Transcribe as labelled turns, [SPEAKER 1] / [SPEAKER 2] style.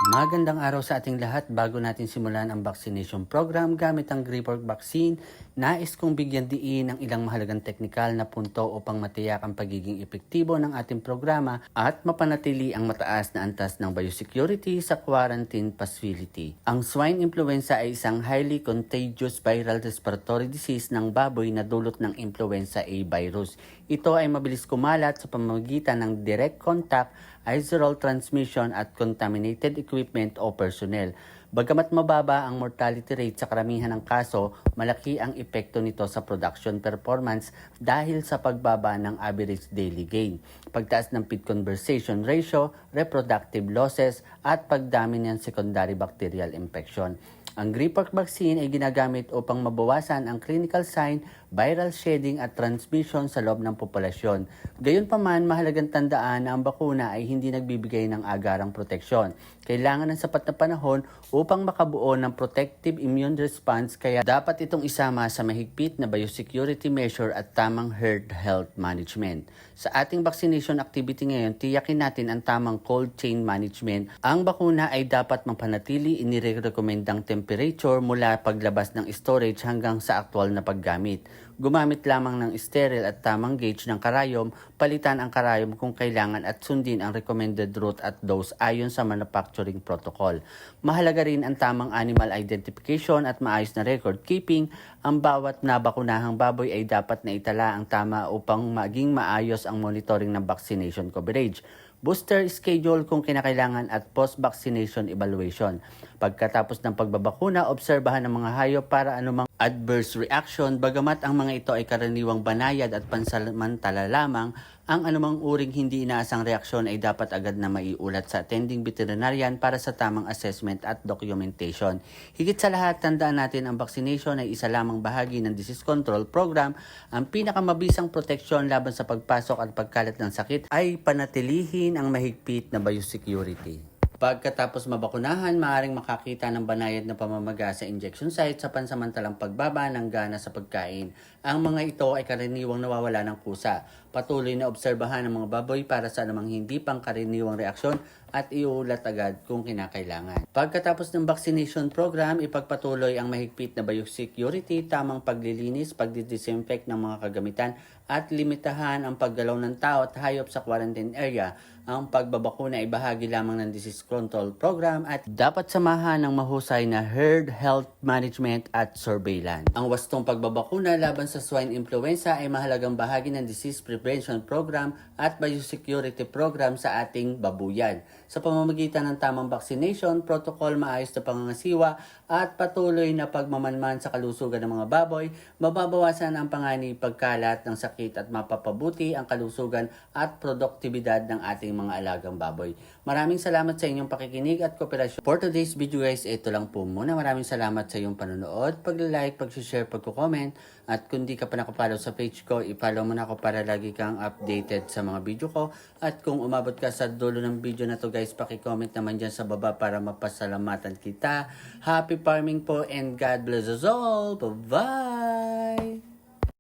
[SPEAKER 1] Magandang araw sa ating lahat. Bago natin simulan ang vaccination program gamit ang Griport Vaccine, nais kong bigyan diin ang ilang mahalagang teknikal na punto upang matiyak ang pagiging epektibo ng ating programa at mapanatili ang mataas na antas ng biosecurity sa quarantine facility. Ang swine influenza ay isang highly contagious viral respiratory disease ng baboy na dulot ng influenza A virus. Ito ay mabilis kumalat sa pamamagitan ng direct contact, aerosol transmission at contaminated equipment o personnel. Bagamat mababa ang mortality rate sa karamihan ng kaso, malaki ang epekto nito sa production performance dahil sa pagbaba ng average daily gain, pagtaas ng feed conversion ratio, reproductive losses, at pagdami ng secondary bacterial infection. Ang Griport vaccine ay ginagamit upang mabawasan ang clinical sign, viral shedding at transmission sa loob ng populasyon. Gayunpaman, mahalagang tandaan na ang bakuna ay hindi nagbibigay ng agarang proteksyon. Kailangan ng sapat na panahon upang makabuo ng protective immune response, kaya dapat itong isama sa mahigpit na biosecurity measure at tamang herd health management. Sa ating vaccination activity ngayon, tiyakin natin ang tamang cold chain management. Ang bakuna ay dapat mapanatili inirekomendang temperature mula paglabas ng storage hanggang sa aktual na paggamit. Gumamit lamang ng sterile at tamang gauge ng karayom, palitan ang karayom kung kailangan at sundin ang recommended route at dose ayon sa manufacturing protocol. Mahalaga rin ang tamang animal identification at maayos na record keeping. Ang bawat nabakunahang baboy ay dapat na itala ang tama upang maging maayos ang monitoring ng vaccination coverage, booster schedule kung kinakailangan at post-vaccination evaluation. Pagkatapos ng pagbabakuna, obserbahan ang mga hayop para anumang adverse reaction. Bagamat ang mga ito ay karaniwang banayad at pansamantala lamang, ang anumang uring hindi inaasang reaksyon ay dapat agad na maiulat sa attending veterinarian para sa tamang assessment at documentation. Higit sa lahat, tandaan natin ang vaccination ay isa lamang bahagi ng disease control program. Ang pinakamabisang proteksyon laban sa pagpasok at pagkalat ng sakit ay panatilihin ang mahigpit na biosecurity. Pagkatapos mabakunahan, maaaring makakita ng banayad na pamamaga sa injection site sa pansamantalang pagbaba ng gana sa pagkain. Ang mga ito ay karaniwang nawawala ng kusa. Patuloy na obserbahan ng mga baboy para sa anumang hindi pang karaniwang reaksyon at iulat agad kung kinakailangan. Pagkatapos ng vaccination program, ipagpatuloy ang mahigpit na biosecurity, tamang paglilinis, pagdidisinfect ng mga kagamitan at limitahan ang paggalaw ng tao at hayop sa quarantine area. Ang pagbabakuna ay bahagi lamang ng disease control program at dapat samahan ng mahusay na herd health management at surveillance. Ang wastong pagbabakuna laban sa swine influenza ay mahalagang bahagi ng disease prevention program at biosecurity program sa ating babuyan. Sa pamamagitan ng tamang vaccination, protocol, maayos na pangangasiwa at patuloy na pagmamanman sa kalusugan ng mga baboy, mababawasan ang panganib pagkalat ng sakit at mapapabuti ang kalusugan at produktibidad ng ating mga alagang baboy. Maraming salamat sa inyong pakikinig at kooperasyon. For today's video guys, ito lang po muna. Maraming salamat sa iyong panonood, pag-like, pag-share, pag-comment. At kung di ka pa nakapollow sa page ko, i-follow mo na ako para lagi kang updated sa mga video ko. At kung umabot ka sa dulo ng video na to guys, paki-comment naman dyan sa baba para mapasalamatan kita. Happy farming po and God bless us all. Bye-bye!